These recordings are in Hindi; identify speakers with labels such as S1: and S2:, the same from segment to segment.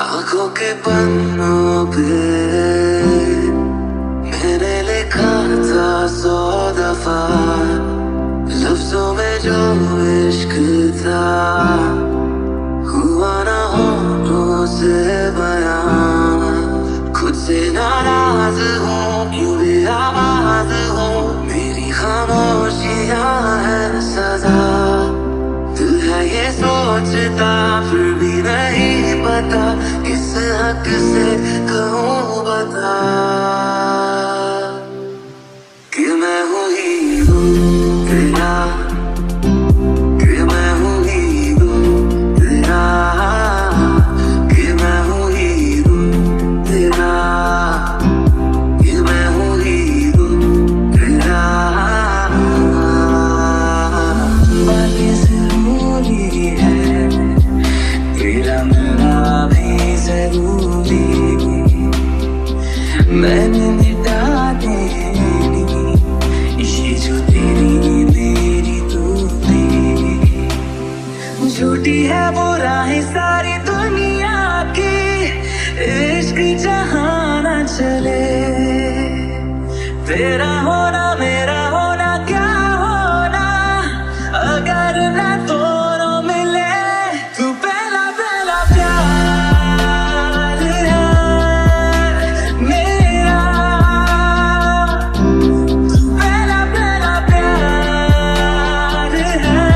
S1: आंखों के पन्नों पे मैंने लिखा था 100 दफा, लफ्जों में जो इश्क था हुआ ना होठों से बयां। खुद से नाराज हूँ, क्यों बेआवाज हूँ, मेरी खामोशियाँ है सजा। दिल है ये सोचता फिर भी नहीं पता, किस हक से कहूँ बता कि मैं हूँ हीरो तेरा, कि मैं हूँ हीरो तेरा, कि मैं हूँ हीरो तेरा, कि मैं हूँ हीरो तेरा। बातें जरूरी है, तेरा मिलना भी जरूरी, मैंने मिटा देनी ये जो तेरी मेरी दूरी। झूठी है वो राहें सारी दुनिया की, इश्क जहाँ न चले। तेरा होना मेरा होना क्या होना, अगर न दोनों मिले। तू पहला पहला प्यार है मेरा, तू पहला पहला प्यार है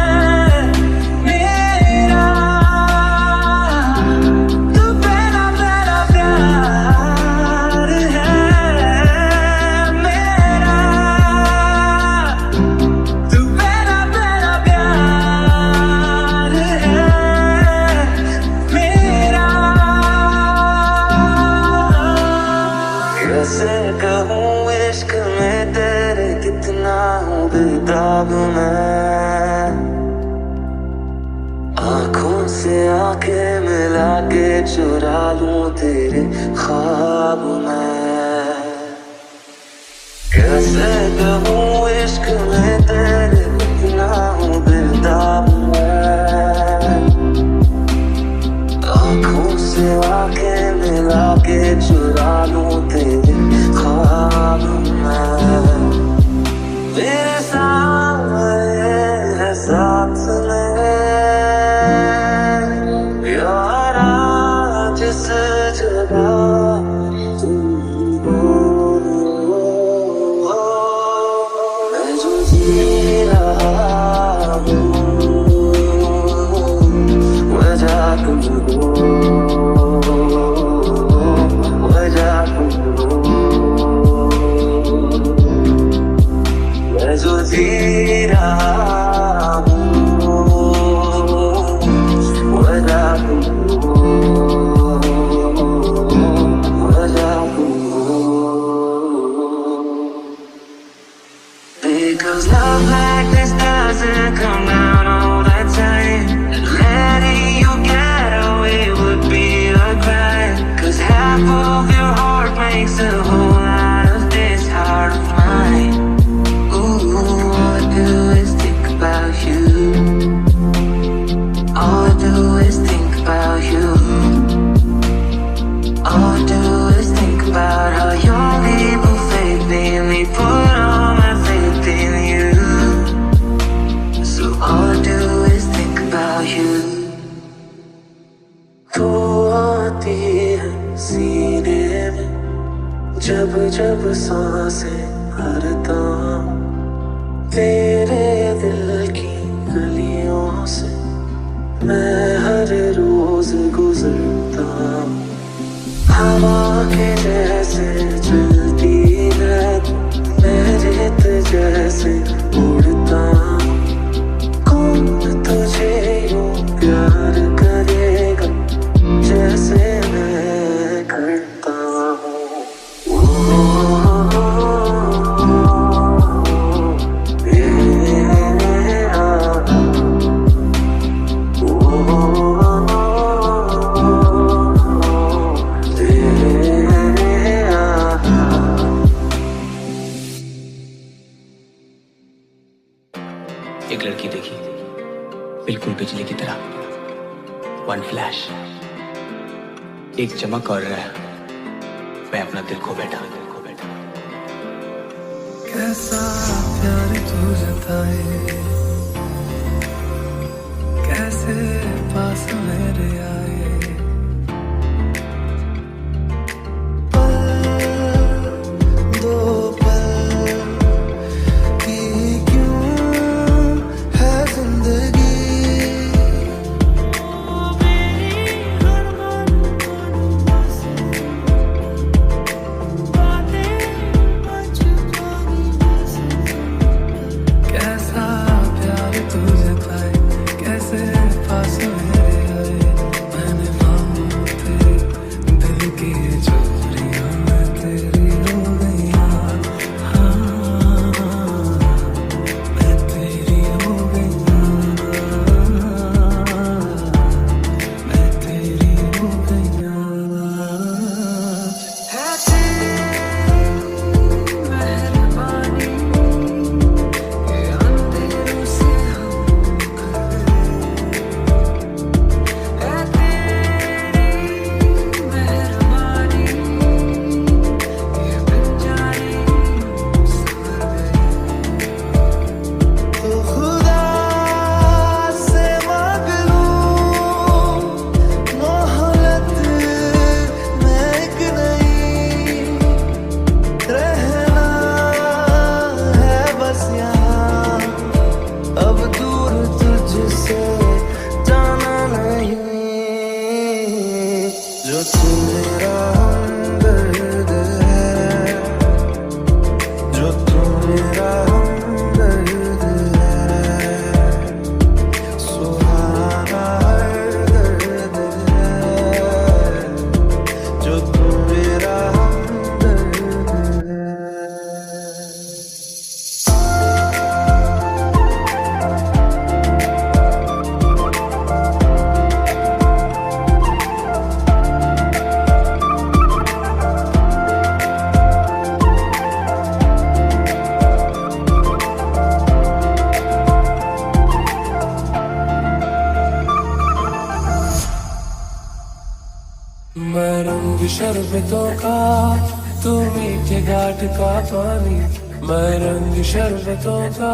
S1: मेरा, तू पहला पहला प्यार है मेरा, तू पहला पहला प्यार है मेरा। कैसे कहूँ इश्क में तेरे कितना हूँ बेताब मैं, आंखों से आंखें मिला के चुरा लूं तेरे ख्वाब मैं। कैसे कहूँ इश्क में तेरे कितना हूँ बेताब मैं, आंखों से आंखें मिला के चुरा लूं तेरे ख्वाब मैं। मेरे सामने है साथ में यारा, जिस जगह तुम हो, मैं जो जी रहा हूँ वजह तुम हो, वजह तुम हो, मैं जो जी रहा हूँ वजह तुम हो, वजह तुम हो। Because love like this doesn't come down all the time, and letting you get away would be a crime. Cause half of your heart makes a whole lot of this heart of mine. Ooh, all I do is think about you, all I do is think about you, all I do is think about how your people faith made me put all my faith in you. So all I do is think about you. तू आती है सीने में जब जब सांसें भरता हूँ, तेरे दिल की गलियों से मैं हर रोज गुजरता हूँ। हवा के जैसे चलती है मैं रेत जैसे उड़ता हूँ। कौन तुझे यूं प्यार करेगा जैसे मैं करता हूँ।
S2: वन फ्लैश, एक चमक और मैं अपना दिल खो बैठा।
S3: कैसा प्यार तू जताए, कैसे पास मेरे आए, पल दो पल की क्यों है जिंदगी। कैसा प्यार तू जताए, कैसे पास मेरे आए, मैंने पाऊँ तेरे दिल की चोरियां मैं तेरी हो गई। हाँ, मैं तेरी हो गई, मैं तेरी हो गई। है तेरी मेहरबानी, ये अंधेरों से हम है तेरी मेहरबानी, ये बेचारी संभल गई। तो खुदा से मांग लूं मोहलत, मैं एक नहीं रहना है बस यहाँ, अब दूर तुझसे जाना नहीं। जो तू मेरा हमदर्द है, जो तू मेरा हमदर्द है, सुहाना हर दर्द है, जो तू मेरा हमदर्द है। मैं रंग शरबतों का, तू मीठे घाट का पानी। मैं रंग शरबतों का,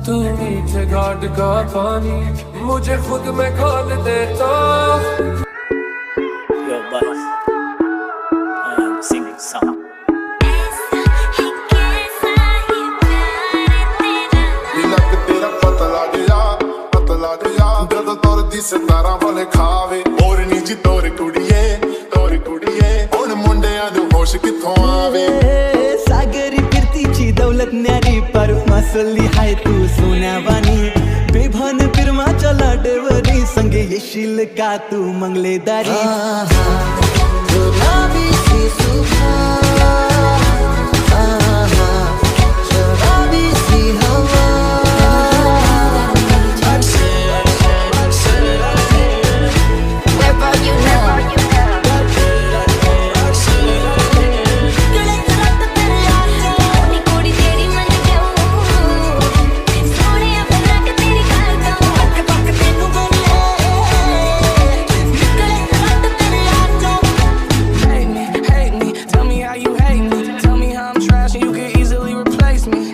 S3: तू मीठे घाट का पानी। मुझे खुद में खोल दे तो
S4: Yo, boss. Singing song.
S5: ਲੱਕ ਤੇਰਾ ਪਤਲਾ ਜਿਹਾ ਜਦੋਂ ਤੁਰਦੀ ਸਿਤਾਰਾਂ ਵਾਲੇ ਖਾਵੇ। ਮੋਰਨੀ ਜੀ ਤੋਰ ਕੁੜੀਏ ਹੁਣ ਮੁੰਡਿਆਂ ਦੇ ਹੋਸ਼ ਕਿੱਥੋਂ ਆਵੇ।
S6: सागरी कीर्तीची दौलत न्यारी पर मासली हाय तू सोन्यावानी। बेभान फिरमाच्या लाटेवरी संगे येशील का तू मंगलेदारी।
S3: hate me, tell me how you hate me. Tell me how I'm trash and you can easily replace me.